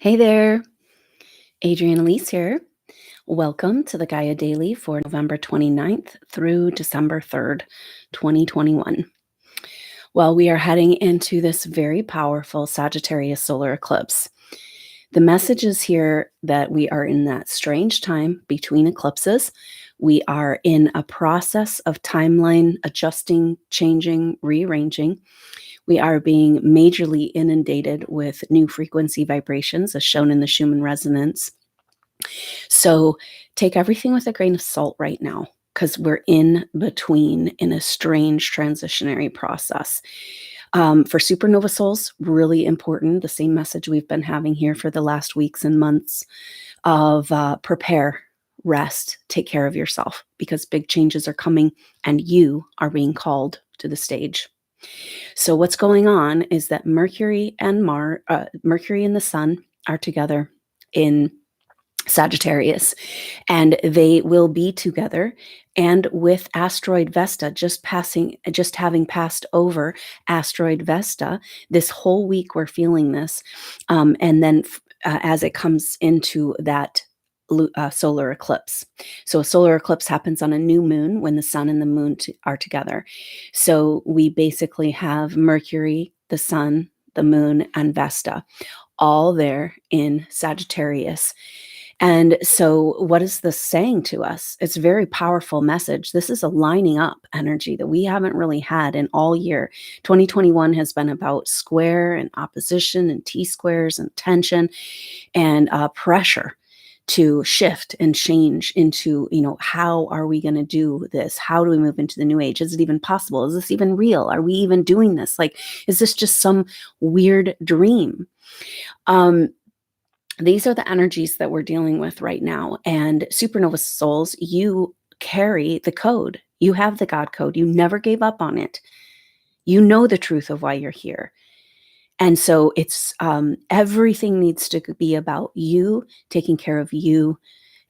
Hey there, Adrienne Elise here. Welcome to the Gaia Daily for November 29th through December 3rd, 2021. Well, we are heading into this very powerful Sagittarius solar eclipse. The message is here that we are in that strange time between eclipses. We are in a process of timeline adjusting, changing, rearranging. We are being majorly inundated with new frequency vibrations, as shown in the Schumann resonance. So take everything with a grain of salt right now, because we're in between in a strange transitionary process. For SuperNova Souls, really important, the same message we've been having here for the last weeks and months of prepare, rest, take care of yourself, because big changes are coming and you are being called to the stage. So what's going on is that Mercury and the Sun are together in Sagittarius, and they will be together. And with asteroid Vesta just having passed over asteroid Vesta, this whole week we're feeling this. And then as it comes into that solar eclipse. So a solar eclipse happens on a new moon when the sun and the moon are together. So we basically have Mercury, the sun, the moon, and Vesta all there in Sagittarius. And so what is this saying to us? It's a very powerful message. This is a lining up energy that we haven't really had in all year. 2021 has been about square and opposition and T-squares and tension and pressure to shift and change into, how are we going to do this? How do we move into the new age? Is it even possible? Is this even real? Are we even doing this? Like, is this just some weird dream? These are the energies that we're dealing with right now. And SuperNova Souls, you carry the code. You have the God code. You never gave up on it. You know the truth of why you're here. And so it's everything needs to be about you, taking care of you,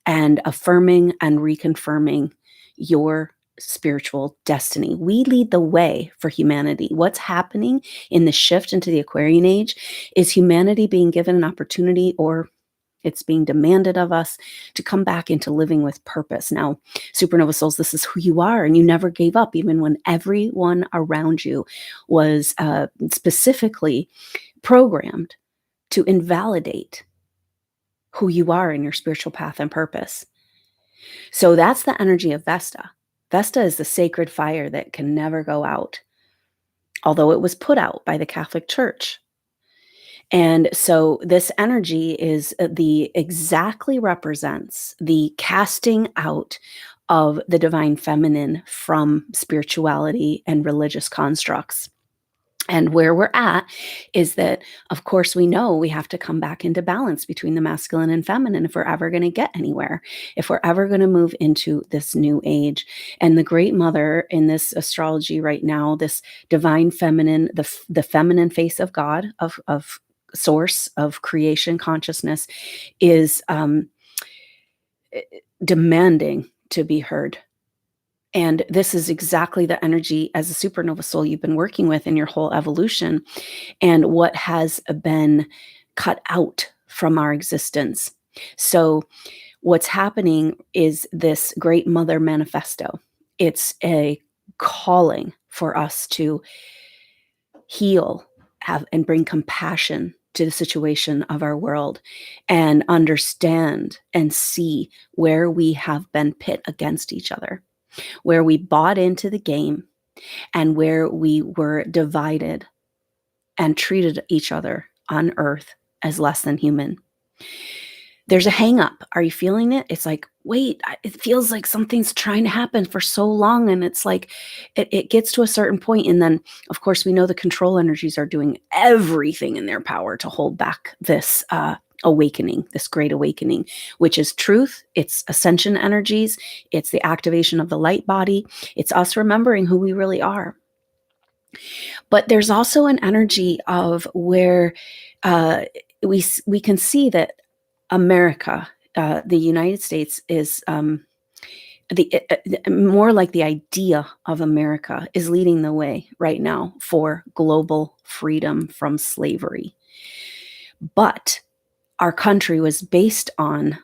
and affirming and reconfirming your spiritual destiny. We lead the way for humanity. What's happening in the shift into the Aquarian age is humanity being given an opportunity, or it's being demanded of us to come back into living with purpose. Now, SuperNova Souls, this is who you are, and you never gave up, even when everyone around you was specifically programmed to invalidate who you are in your spiritual path and purpose. So that's the energy of Vesta. Vesta is the sacred fire that can never go out, although it was put out by the Catholic Church. And so this energy is exactly represents the casting out of the divine feminine from spirituality and religious constructs. And where we're at is that, of course, we know we have to come back into balance between the masculine and feminine if we're ever going to get anywhere, if we're ever going to move into this new age. And the Great Mother in this astrology right now, this divine feminine, the feminine face of God, of source of creation consciousness, is demanding to be heard. And this is exactly the energy as a supernova soul you've been working with in your whole evolution, and what has been cut out from our existence. So what's happening is this Great Mother Manifesto. It's a calling for us to heal, and bring compassion to the situation of our world, and understand and see where we have been pit against each other, where we bought into the game, and where we were divided and treated each other on earth as less than human. There's a hang up. Are you feeling it? It's like, wait, it feels like something's trying to happen for so long. And it's like, it gets to a certain point. And then, of course, we know the control energies are doing everything in their power to hold back this awakening, this great awakening, which is truth. It's ascension energies. It's the activation of the light body. It's us remembering who we really are. But there's also an energy of where we can see that America, the United States, is more like the idea of America is leading the way right now for global freedom from slavery. But our country was based on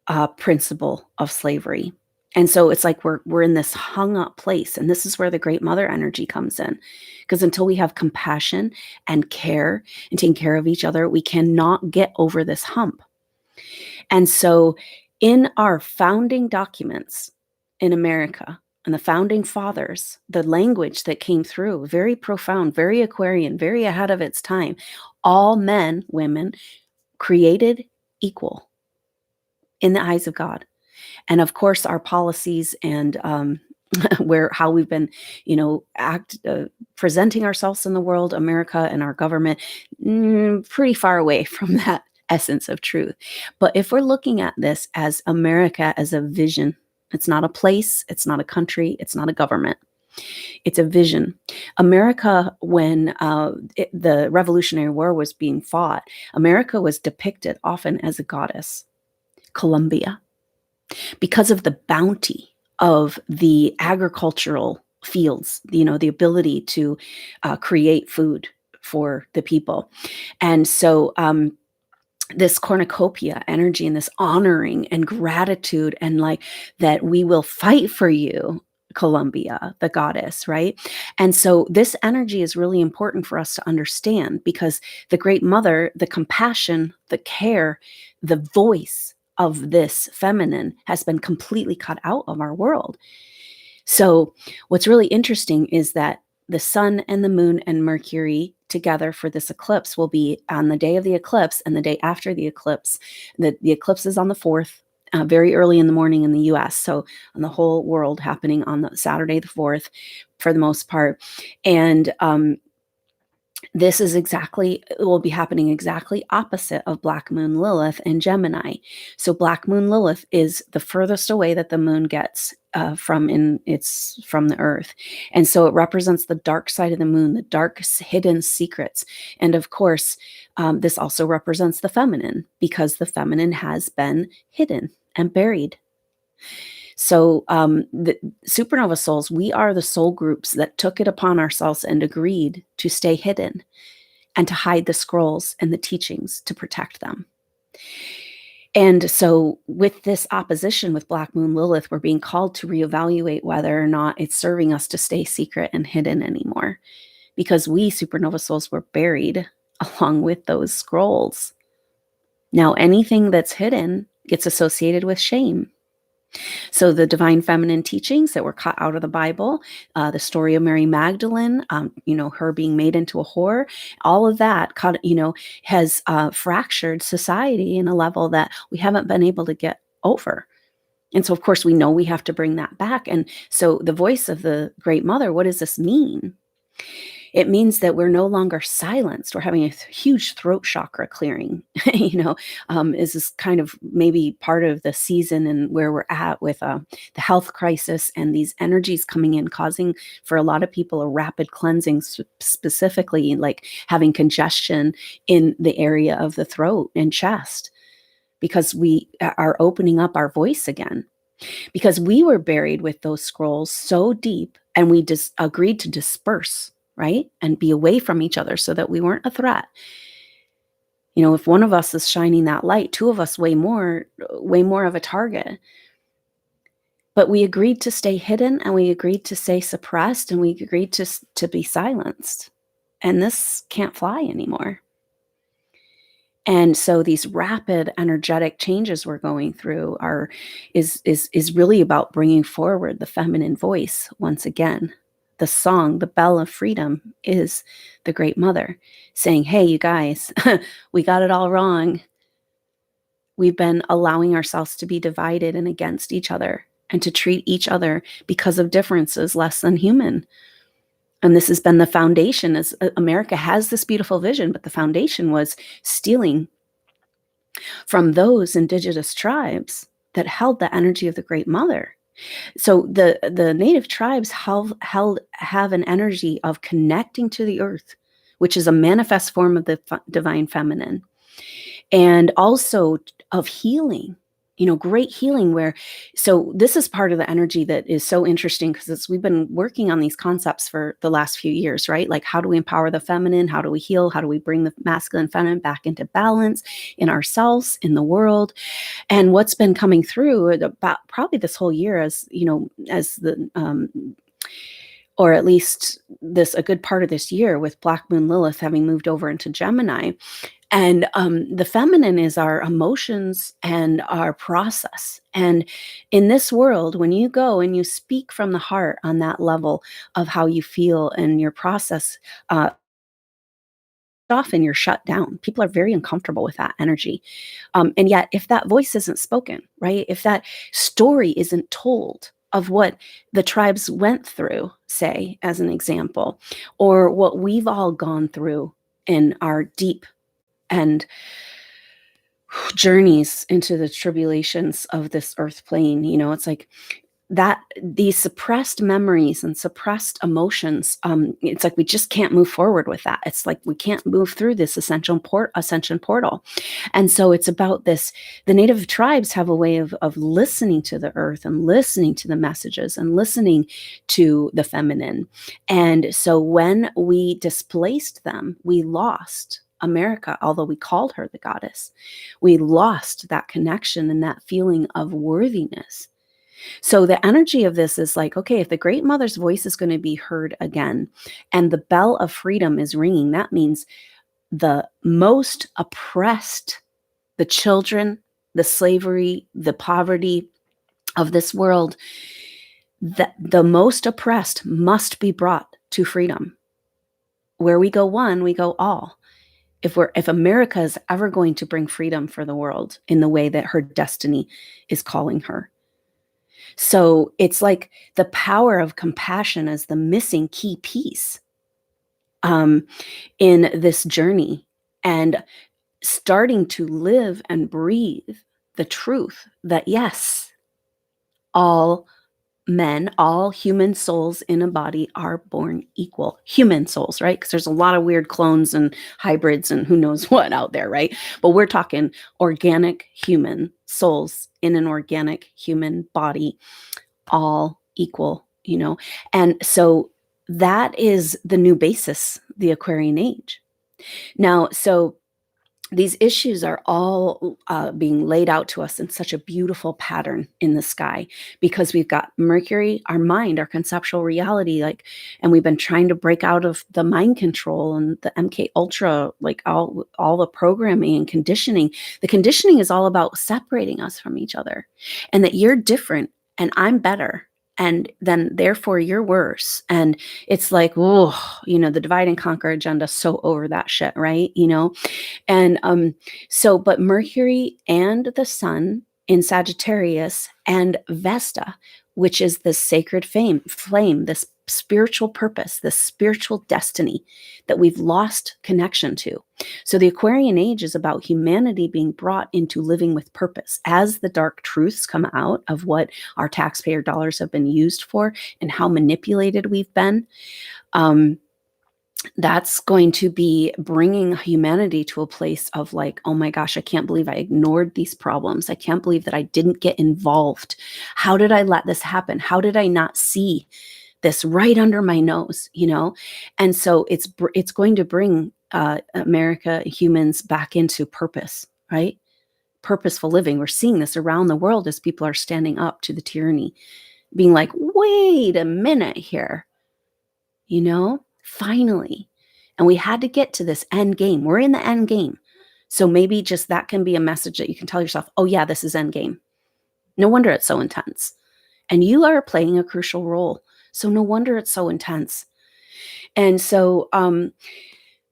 a principle of slavery. And so it's like we're in this hung up place. And this is where the Great Mother energy comes in. Because until we have compassion and care and taking care of each other, we cannot get over this hump. And so in our founding documents in America and the founding fathers, the language that came through, very profound, very Aquarian, very ahead of its time, all men, women, created equal in the eyes of God. And of course, our policies and how we've been, presenting ourselves in the world, America and our government, pretty far away from that essence of truth. But if we're looking at this as America as a vision, it's not a place, it's not a country, it's not a government. It's a vision. America, when the Revolutionary War was being fought, America was depicted often as a goddess, Columbia, because of the bounty of the agricultural fields, the ability to create food for the people. And so this cornucopia energy and this honoring and gratitude and like that we will fight for you, Columbia, the goddess, right? And so this energy is really important for us to understand because the Great Mother, the compassion, the care, the voice of this feminine has been completely cut out of our world. So what's really interesting is that the sun and the moon and Mercury together for this eclipse will be on the day of the eclipse and the day after the eclipse. The eclipse is on the 4th, very early in the morning in the US. So on the whole world happening on the Saturday the 4th for the most part. And this is will be happening exactly opposite of Black Moon Lilith in Gemini. So Black Moon Lilith is the furthest away that the moon gets from the earth. And so it represents the dark side of the moon, the dark hidden secrets. And of course, this also represents the feminine because the feminine has been hidden and buried. So the SuperNova Souls, we are the soul groups that took it upon ourselves and agreed to stay hidden and to hide the scrolls and the teachings to protect them. And so with this opposition with Black Moon Lilith, we're being called to reevaluate whether or not it's serving us to stay secret and hidden anymore. Because we, SuperNova Souls, were buried along with those scrolls. Now, anything that's hidden gets associated with shame. So the divine feminine teachings that were cut out of the Bible, the story of Mary Magdalene, her being made into a whore, all of that, has fractured society in a level that we haven't been able to get over. And so, of course, we know we have to bring that back. And so the voice of the Great Mother, what does this mean? It means that we're no longer silenced. We're having a huge throat chakra clearing, is this kind of maybe part of the season and where we're at with the health crisis and these energies coming in, causing for a lot of people a rapid cleansing, specifically like having congestion in the area of the throat and chest, because we are opening up our voice again. Because we were buried with those scrolls so deep and we agreed to disperse, right? And be away from each other so that we weren't a threat. If one of us is shining that light, two of us way more of a target. But we agreed to stay hidden and we agreed to stay suppressed and we agreed to be silenced. And this can't fly anymore. And so these rapid energetic changes we're going through is really about bringing forward the feminine voice once again. The song, the bell of freedom is the Great Mother saying, hey, you guys, we got it all wrong. We've been allowing ourselves to be divided and against each other and to treat each other because of differences less than human. And this has been the foundation. As America has this beautiful vision, but the foundation was stealing from those indigenous tribes that held the energy of the Great Mother. So the native tribes have an energy of connecting to the earth, which is a manifest form of the divine feminine, and also of healing great healing so this is part of the energy that is so interesting because we've been working on these concepts for the last few years, right? Like, how do we empower the feminine? How do we heal? How do we bring the masculine feminine back into balance in ourselves, in the world? And what's been coming through about probably this whole year as the or at least a good part of this year with Black Moon Lilith having moved over into Gemini. And the feminine is our emotions and our process. And in this world, when you go and you speak from the heart on that level of how you feel and your process, often you're shut down. People are very uncomfortable with that energy. And yet, if that voice isn't spoken, right? If that story isn't told of what the tribes went through, say, as an example, or what we've all gone through in our deep and journeys into the tribulations of this earth plane, it's like that these suppressed memories and suppressed emotions, it's like we just can't move forward with that. It's like we can't move through this ascension portal. And so it's about this. The native tribes have a way of listening to the earth and listening to the messages and listening to the feminine. And so when we displaced them, we lost America, although we called her the goddess. We lost that connection and that feeling of worthiness. So the energy of this is like, okay, if the Great Mother's voice is going to be heard again and the bell of freedom is ringing, that means the most oppressed, the children, the slavery, the poverty of this world, the most oppressed must be brought to freedom. Where we go one, we go all. If America is ever going to bring freedom for the world in the way that her destiny is calling her. So it's like the power of compassion is the missing key piece in this journey, and starting to live and breathe the truth that yes, all men, all human souls in a body are born equal. Human souls, right? Because there's a lot of weird clones and hybrids and who knows what out there, right? But we're talking organic human souls in an organic human body, all equal, And so that is the new basis, the Aquarian age. Now, so these issues are all being laid out to us in such a beautiful pattern in the sky because we've got Mercury, our mind, our conceptual reality, and we've been trying to break out of the mind control and the MK Ultra, like all the programming and conditioning. The conditioning is all about separating us from each other, and that you're different and I'm better. And then therefore you're worse. And it's like, oh, the divide and conquer agenda, so over that shit, right? And but Mercury and the sun in Sagittarius and Vesta, which is the sacred flame, this spiritual purpose, this spiritual destiny that we've lost connection to. So the Aquarian age is about humanity being brought into living with purpose as the dark truths come out of what our taxpayer dollars have been used for and how manipulated we've been. That's going to be bringing humanity to a place of like, oh my gosh, I can't believe I ignored these problems. I can't believe that I didn't get involved. How did I let this happen? How did I not see this right under my nose, And so it's going to bring America, humans back into purpose, right? Purposeful living. We're seeing this around the world as people are standing up to the tyranny, being like, wait a minute here, finally. And we had to get to this end game. We're in the end game. So maybe just that can be a message that you can tell yourself, oh yeah, this is end game. No wonder it's so intense. And you are playing a crucial role. So no wonder it's so intense. And so,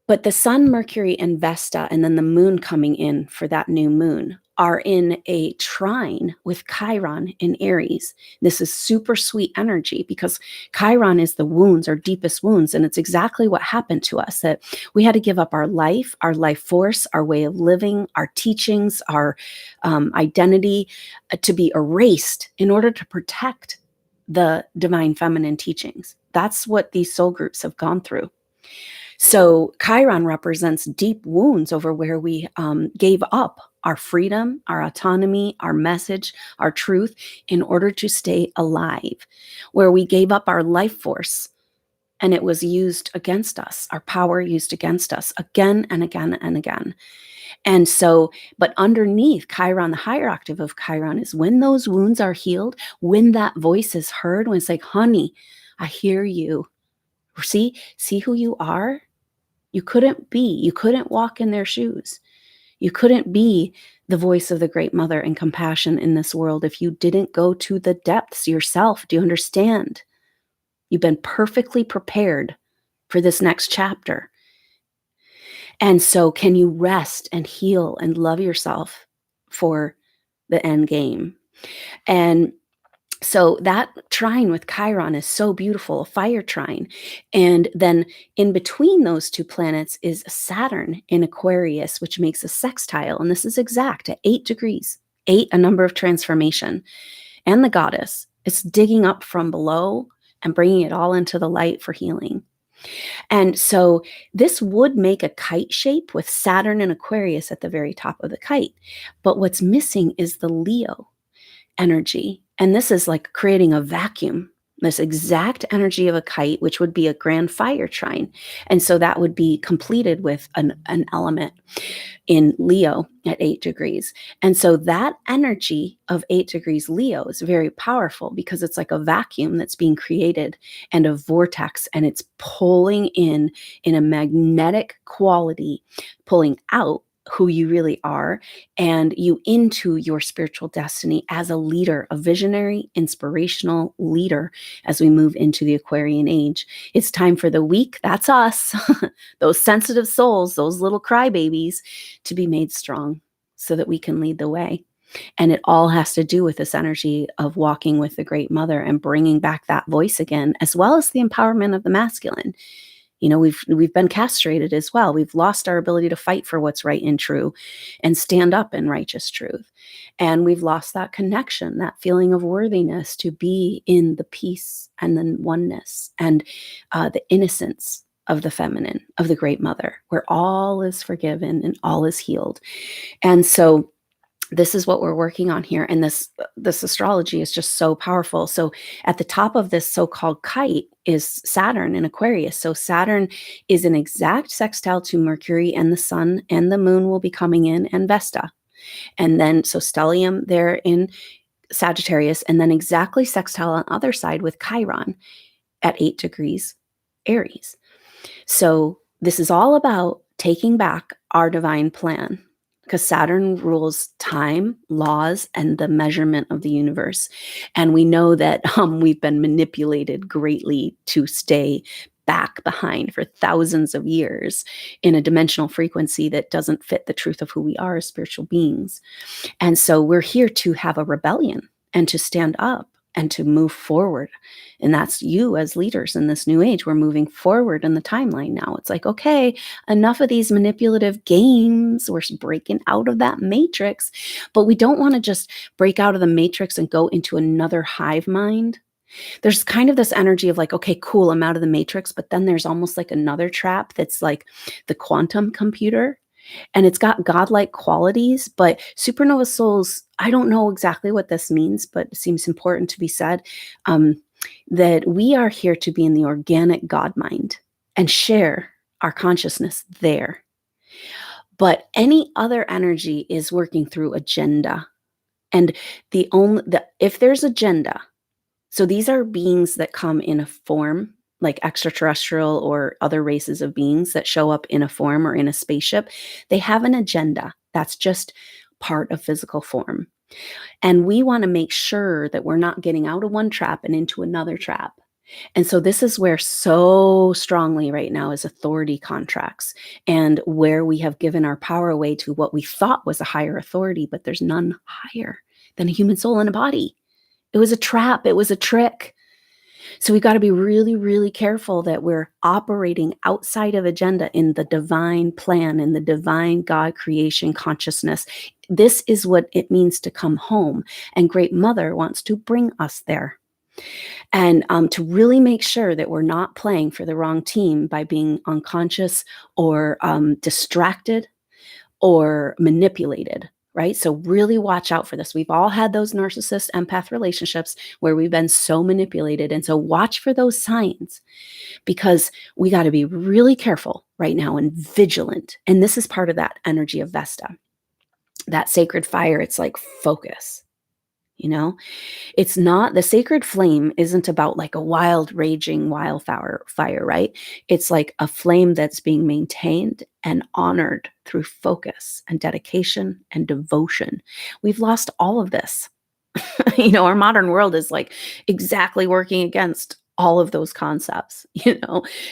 but the sun, Mercury, and Vesta, and then the moon coming in for that new moon are in a trine with Chiron in Aries. This is super sweet energy because Chiron is the wounds, our deepest wounds. And it's exactly what happened to us, that we had to give up our life force, our way of living, our teachings, our identity to be erased in order to protect the divine feminine teachings. That's what these soul groups have gone through. So Chiron represents deep wounds over where we gave up our freedom, our autonomy, our message, our truth in order to stay alive, where we gave up our life force and it was used against us, our power used against us again and again and again. And so, but underneath Chiron, the higher octave of Chiron is when those wounds are healed, when that voice is heard, when it's like, honey, I hear you. See who you are? You couldn't walk in their shoes. You couldn't be the voice of the great mother and compassion in this world if you didn't go to the depths yourself. Do you understand? You've been perfectly prepared for this next chapter. And so can you rest and heal and love yourself for the end game? And so that trine with Chiron is so beautiful, a fire trine. And then in between those two planets is Saturn in Aquarius, which makes a sextile. And this is exact at 8 degrees, 8, a number of transformation. And the goddess, it's digging up from below and bringing it all into the light for healing. And so this would make a kite shape with Saturn and Aquarius at the very top of the kite. But what's missing is the Leo energy. And this is like creating a vacuum, this exact energy of a kite, which would be a grand fire trine. And so that would be completed with an element in Leo at 8 degrees. And so that energy of 8 degrees Leo is very powerful because it's like a vacuum that's being created and a vortex, and it's pulling in a magnetic quality, pulling out who you really are and you into your spiritual destiny as a leader, a visionary, inspirational leader as we move into the Aquarian age. It's time for the weak, that's us, those sensitive souls, those little crybabies, to be made strong so that we can lead the way. And it all has to do with this energy of walking with the Great Mother and bringing back that voice again, as well as the empowerment of the masculine. You know, we've been castrated as well. We've lost our ability to fight for what's right and true and stand up in righteous truth. And we've lost that connection, that feeling of worthiness to be in the peace and the oneness and the innocence of the feminine, of the Great Mother, where all is forgiven and all is healed. And so this is what we're working on here. And this astrology is just so powerful. So at the top of this so-called kite is Saturn in Aquarius. So Saturn is an exact sextile to Mercury, and the sun and the moon will be coming in, and Vesta. And then, so stellium there in Sagittarius, and then exactly sextile on the other side with Chiron at 8 degrees Aries. So this is all about taking back our divine plan, because Saturn rules time, laws, and the measurement of the universe. And we know that we've been manipulated greatly to stay back behind for thousands of years in a dimensional frequency that doesn't fit the truth of who we are as spiritual beings. And so we're here to have a rebellion and to stand up and to move forward. And that's you as leaders in this new age. We're moving forward in the timeline now. It's like, okay, enough of these manipulative games. We're breaking out of that matrix, but we don't want to just break out of the matrix and go into another hive mind. There's kind of this energy of like, okay, cool, I'm out of the matrix, but then there's almost like another trap that's like the quantum computer. And it's got godlike qualities, but SuperNova Souls, I don't know exactly what this means, but it seems important to be said, that we are here to be in the organic God mind and share our consciousness there. But any other energy is working through agenda. And if there's agenda, so these are beings that come in a form, like extraterrestrial or other races of beings that show up in a form or in a spaceship. They have an agenda. That's just part of physical form. And we want to make sure that we're not getting out of one trap and into another trap. And so this is where so strongly right now is authority contracts, and where we have given our power away to what we thought was a higher authority, but there's none higher than a human soul in a body. It was a trap. It was a trick. So we've got to be really, really careful that we're operating outside of agenda in the divine plan, in the divine God creation consciousness. This is what it means to come home. And Great Mother wants to bring us there. And to really make sure that we're not playing for the wrong team by being unconscious or distracted or manipulated, right? So really watch out for this. We've all had those narcissist empath relationships where we've been so manipulated. And so watch for those signs, because we got to be really careful right now and vigilant. And this is part of that energy of Vesta, that sacred fire. It's like focus, you know? It's not, the sacred flame isn't about like a wild, raging wildfire, right? It's like a flame that's being maintained and honored through focus and dedication and devotion. We've lost all of this. Our modern world is like exactly working against all of those concepts,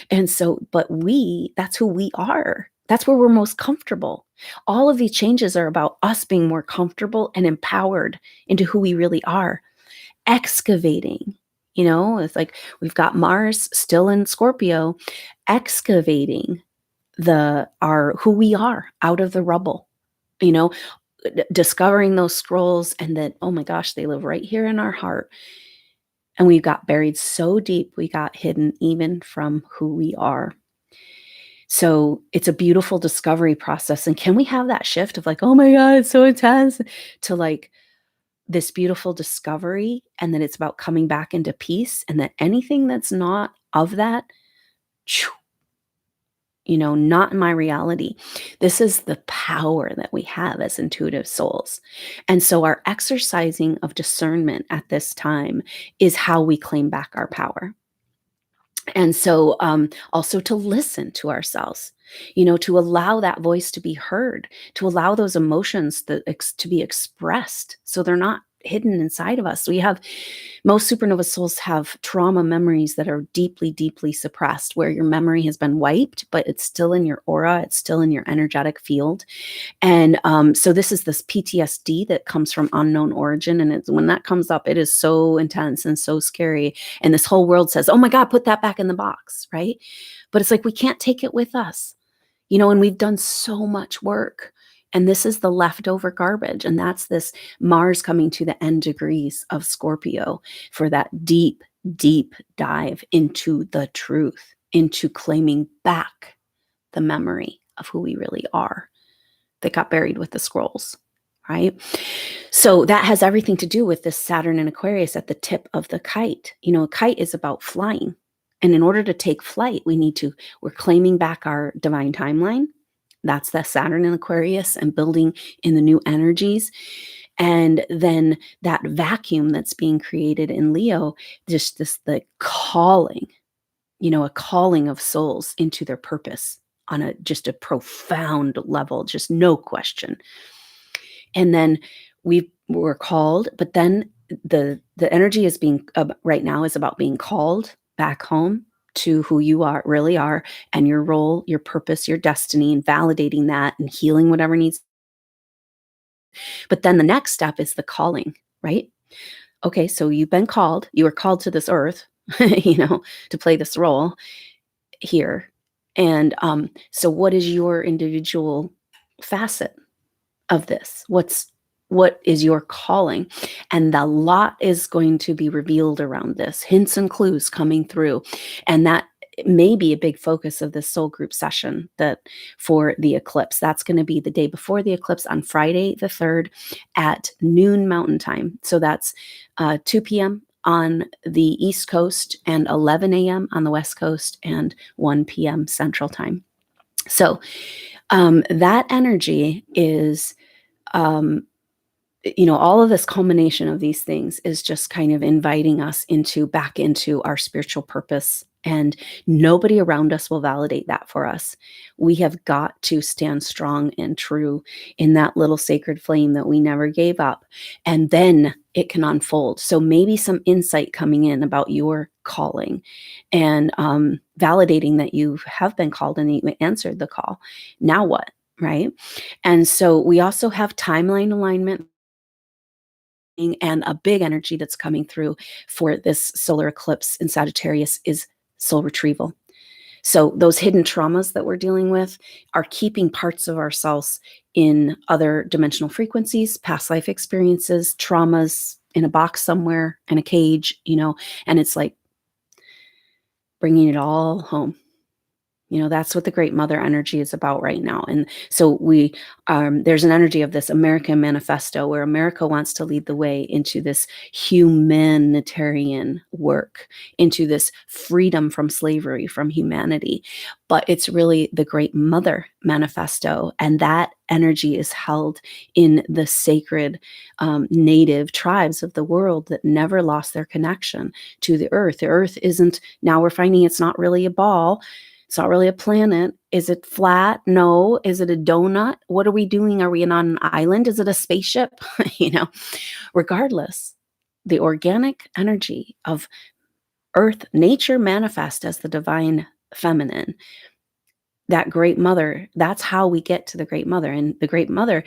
And so, but that's who we are. That's where we're most comfortable. All of these changes are about us being more comfortable and empowered into who we really are. Excavating, it's like we've got Mars still in Scorpio, excavating who we are out of the rubble, discovering those scrolls, and that, oh my gosh, they live right here in our heart. And we got buried so deep, we got hidden even from who we are. So it's a beautiful discovery process. And can we have that shift of like, oh my God, it's so intense, to like this beautiful discovery, and that it's about coming back into peace, and that anything that's not of that, not in my reality. This is the power that we have as intuitive souls. And so our exercising of discernment at this time is how we claim back our power. And so also to listen to ourselves, to allow that voice to be heard, to allow those emotions to be expressed, so they're not hidden inside of us. Most supernova souls have trauma memories that are deeply, deeply suppressed, where your memory has been wiped, but it's still in your aura, it's still in your energetic field. And so this is this PTSD that comes from unknown origin. And when that comes up, it is so intense and so scary. And this whole world says, oh my God, put that back in the box, right? But it's like, we can't take it with us, and we've done so much work. And this is the leftover garbage. And that's this Mars coming to the end degrees of Scorpio for that deep, deep dive into the truth, into claiming back the memory of who we really are that got buried with the scrolls, right? So that has everything to do with this Saturn and Aquarius at the tip of the kite. A kite is about flying. And in order to take flight, we're claiming back our divine timeline. That's the Saturn and Aquarius, and building in the new energies. And then that vacuum that's being created in Leo, just the calling, a calling of souls into their purpose on just a profound level, just no question. And then we were called, but then the energy is being right now is about being called back home to who you really are, and your role, your purpose, your destiny, and validating that and healing whatever needs. But then the next step is the calling, right? Okay, so you've been called, you were called to this earth, to play this role here. And so what is your individual facet of this? What is your calling? And a lot is going to be revealed around this, hints and clues coming through. And that may be a big focus of this soul group session for the eclipse. That's going to be the day before the eclipse on Friday the 3rd at noon Mountain Time. So that's 2 p.m. on the East Coast and 11 a.m. on the West Coast and 1 p.m. Central Time. So that energy is all of this culmination of these things is just kind of inviting us back into our spiritual purpose, and nobody around us will validate that for us. We have got to stand strong and true in that little sacred flame that we never gave up, and then it can unfold. So maybe some insight coming in about your calling, and validating that you have been called and you answered the call. Now what, right? And so we also have timeline alignment. And a big energy that's coming through for this solar eclipse in Sagittarius is soul retrieval. So those hidden traumas that we're dealing with are keeping parts of ourselves in other dimensional frequencies, past life experiences, traumas, in a box somewhere, in a cage, and it's like bringing it all home. That's what the Great Mother energy is about right now. And so there's an energy of this American manifesto where America wants to lead the way into this humanitarian work, into this freedom from slavery, from humanity. But it's really the Great Mother manifesto. And that energy is held in the sacred native tribes of the world that never lost their connection to the earth. The earth isn't, now we're finding it's not really a ball. It's not really a planet. Is it flat? No. Is it a donut? What are we doing? Are we on an island? Is it a spaceship? Regardless, the organic energy of Earth, nature manifest as the divine feminine. That Great Mother, that's how we get to the Great Mother. And the Great Mother,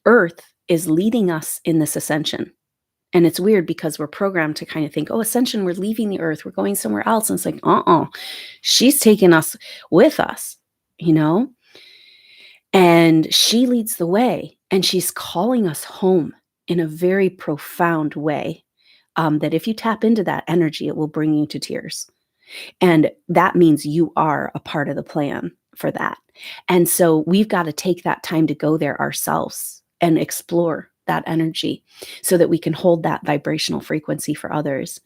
Earth, is leading us in this ascension. And it's weird because we're programmed to kind of think, oh, ascension, we're leaving the earth, we're going somewhere else. And it's like, she's taking us with us, and she leads the way, and she's calling us home in a very profound way, that if you tap into that energy, it will bring you to tears. And that means you are a part of the plan for that. And so we've got to take that time to go there ourselves and explore that energy so that we can hold that vibrational frequency for others,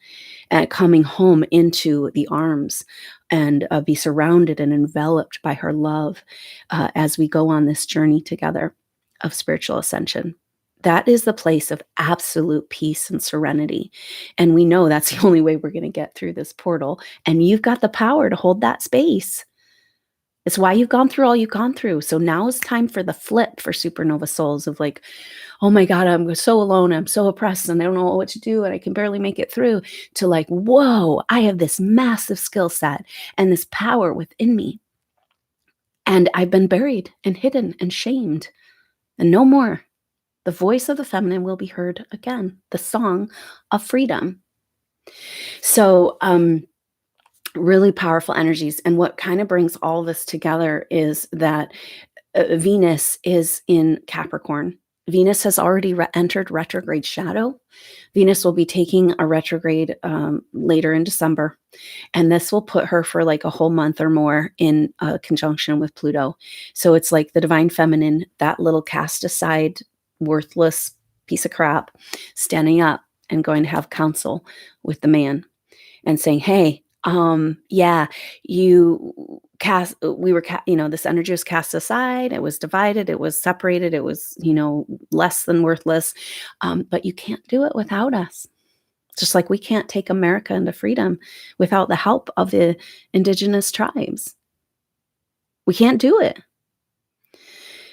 coming home into the arms and be surrounded and enveloped by her love as we go on this journey together of spiritual ascension. That is the place of absolute peace and serenity. And we know that's the only way we're going to get through this portal. And you've got the power to hold that space. It's why you've gone through all you've gone through. So now is time for the flip for SuperNova Souls of like, oh my God, I'm so alone. I'm so oppressed and I don't know what to do and I can barely make it through, to like, whoa, I have this massive skill set and this power within me. And I've been buried and hidden and shamed, and no more. The voice of the feminine will be heard again, the song of freedom. So, really powerful energies. And what kind of brings all this together is that Venus is in Capricorn. Venus has already entered retrograde shadow. Venus will be taking a retrograde later in December. And this will put her for like a whole month or more in conjunction with Pluto. So it's like the divine feminine, that little cast aside, worthless piece of crap, standing up and going to have counsel with the man and saying, hey, this energy was cast aside, it was divided, it was separated, it was, less than worthless. But you can't do it without us. Just like we can't take America into freedom without the help of the indigenous tribes. We can't do it.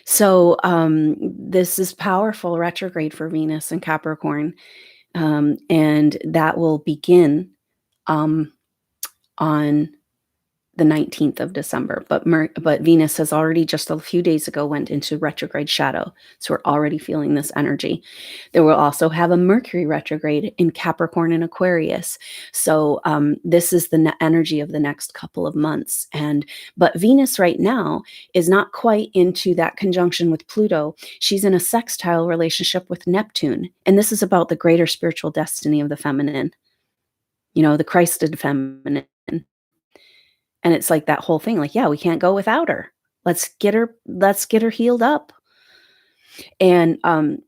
So this is powerful retrograde for Venus and Capricorn. And that will begin on the 19th of December. But Venus has already just a few days ago went into retrograde shadow. So we're already feeling this energy. There will also have a Mercury retrograde in Capricorn and Aquarius. So this is the energy of the next couple of months. But Venus right now is not quite into that conjunction with Pluto. She's in a sextile relationship with Neptune. And this is about the greater spiritual destiny of the feminine, the Christed feminine. And it's like that whole thing, like, yeah, we can't go without her. Let's get her healed up. And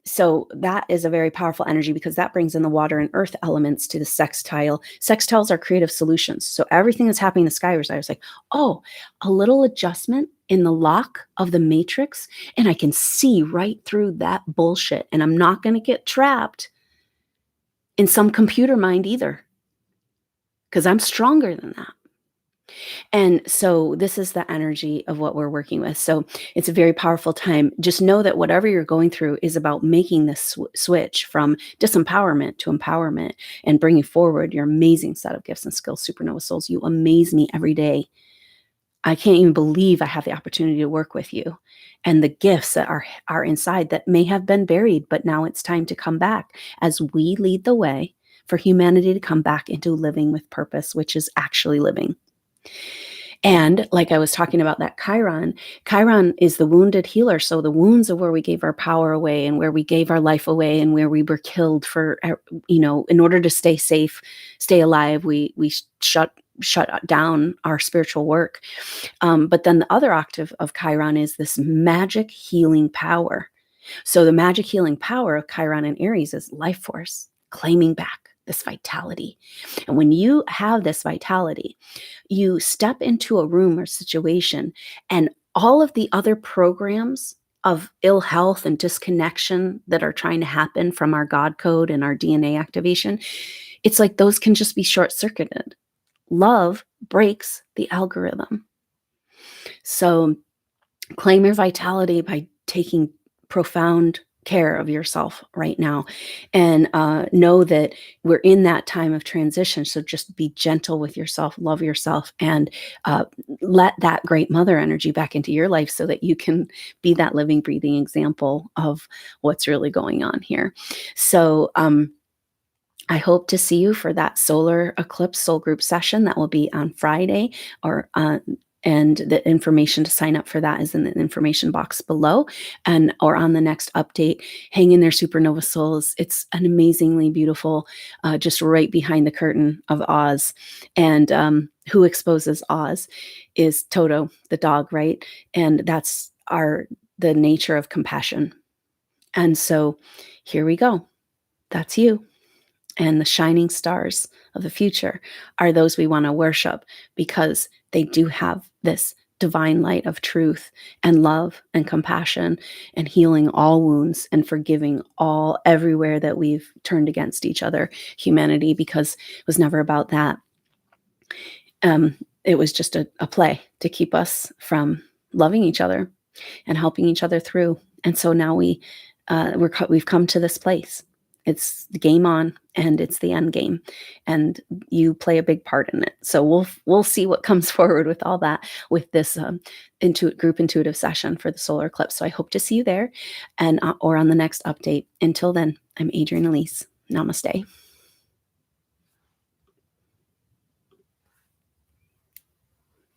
so that is a very powerful energy because that brings in the water and earth elements to the sextile. Sextiles are creative solutions. So everything that's happening in the sky was, I was like, oh, a little adjustment in the lock of the matrix, and I can see right through that bullshit. And I'm not going to get trapped in some computer mind either, because I'm stronger than that. And so this is the energy of what we're working with. So it's a very powerful time. Just know that whatever you're going through is about making this switch from disempowerment to empowerment and bringing forward your amazing set of gifts and skills. SuperNova Souls, you amaze me every day. I can't even believe I have the opportunity to work with you and the gifts that are inside that may have been buried, but now it's time to come back as we lead the way for humanity to come back into living with purpose, which is actually living. And like I was talking about that Chiron is the wounded healer. So the wounds of where we gave our power away and where we gave our life away and where we were killed for, in order to stay safe, stay alive, we shut down our spiritual work. But then the other octave of Chiron is this magic healing power. So the magic healing power of Chiron and Aries is life force, claiming back this vitality. And when you have this vitality, you step into a room or situation, and all of the other programs of ill health and disconnection that are trying to happen from our God code and our DNA activation, it's like those can just be short-circuited. Love breaks the algorithm. So claim your vitality by taking profound care of yourself right now, and know that we're in that time of transition. So just be gentle with yourself, love yourself, and let that great mother energy back into your life so that you can be that living, breathing example of what's really going on here. So I hope to see you for that solar eclipse soul group session that will be on Friday, and the information to sign up for that is in the information box below, or on the next update. Hang in there, SuperNova Souls. It's an amazingly beautiful, just right behind the curtain of Oz. And who exposes Oz is Toto, the dog, right? And that's the nature of compassion. And so here we go. That's you. And the shining stars of the future are those we want to worship, because they do have this divine light of truth and love and compassion and healing all wounds and forgiving everywhere that we've turned against each other, humanity, because it was never about that. It was just a play to keep us from loving each other and helping each other through. And so now we've come to this place. It's the game on, and it's the end game, and you play a big part in it. So we'll see what comes forward with all that, with this group intuitive session for the solar eclipse. So I hope to see you there, and or on the next update. Until then, I'm Adrienne Elise. Namaste.